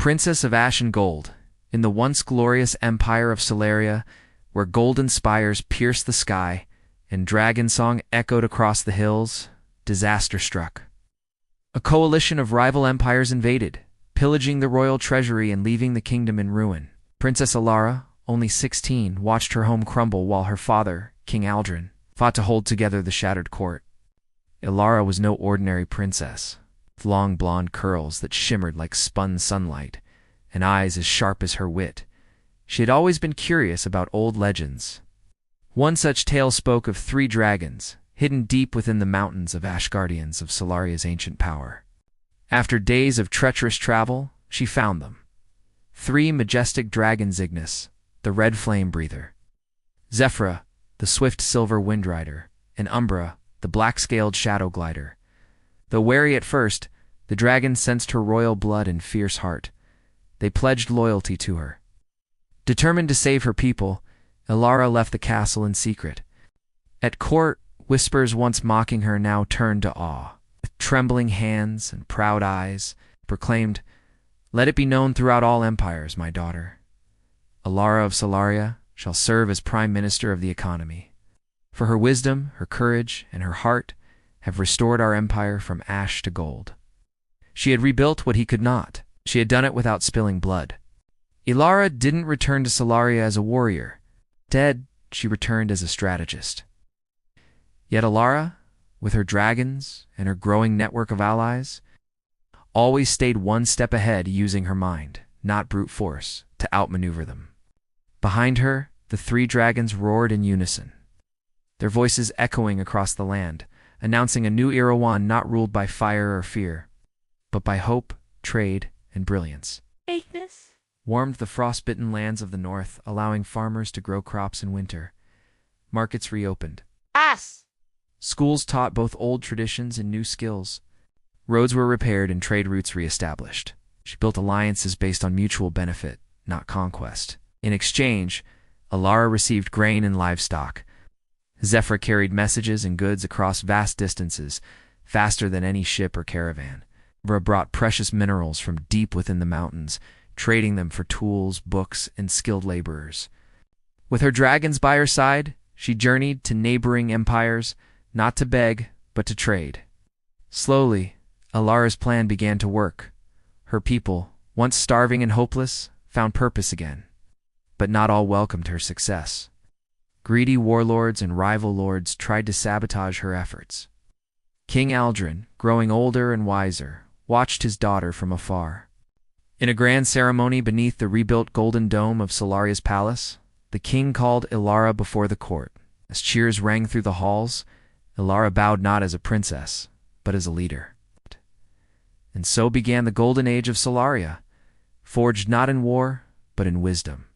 Princess of Ash and Gold, in the once glorious empire of Solaria, where golden spires pierced the sky and dragon song echoed across the hills, disaster struck. A coalition of rival empires invaded, pillaging the royal treasury and leaving the kingdom in ruin. Princess Alara, only 16, watched her home crumble while her father, King Aldrin, fought to hold together the shattered court. Alara was no ordinary princess, with long blonde curls that shimmered like spun sunlight, and eyes as sharp as her wit. She had always been curious about old legends. One such tale spoke of 3 dragons, hidden deep within the mountains of Ashgardians of Solaria's ancient power. After days of treacherous travel, she found them. 3 majestic dragons: Ignis, the red flame breather; Zephyra, the swift silver wind rider; and Umbra, the black-scaled shadow glider. Though wary at first, the dragons sensed her royal blood and fierce heart. They pledged loyalty to her. Determined to save her people, Alara left the castle in secret. At court, whispers once mocking her now turned to awe. With trembling hands and proud eyes, proclaimed, "Let it be known throughout all empires, my daughter, Alara of Solaria, shall serve as Prime Minister of the economy. For her wisdom, her courage, and her heart have restored our empire from ash to gold." She had rebuilt what he could not. She had done it without spilling blood. Alara didn't return to Solaria as a warrior. Instead, she returned as a strategist. Yet Alara, with her dragons and her growing network of allies, always stayed one step ahead, using her mind, not brute force, to outmaneuver them. Behind her, the 3 dragons roared in unison, their voices echoing across the land, announcing a new era, one not ruled by fire or fear, but by hope, trade, and brilliance. Fakeness Warmed the frostbitten lands of the north, allowing farmers to grow crops in winter. Markets reopened. Us. Schools taught both old traditions and new skills. Roads were repaired and trade routes reestablished. She built alliances based on mutual benefit, not conquest. In exchange, Alara received grain and livestock. Zephyr carried messages and goods across vast distances, faster than any ship or caravan. Umbra brought precious minerals from deep within the mountains, trading them for tools, books, and skilled laborers. With her dragons by her side, she journeyed to neighboring empires, not to beg, but to trade. Slowly, Alara's plan began to work. Her people, once starving and hopeless, found purpose again. But not all welcomed her success. Greedy warlords and rival lords tried to sabotage her efforts. King Aldrin, growing older and wiser, watched his daughter from afar. In a grand ceremony beneath the rebuilt golden dome of Solaria's palace, the king called Alara before the court. As cheers rang through the halls, Alara bowed not as a princess, but as a leader. And so began the golden age of Solaria, forged not in war, but in wisdom.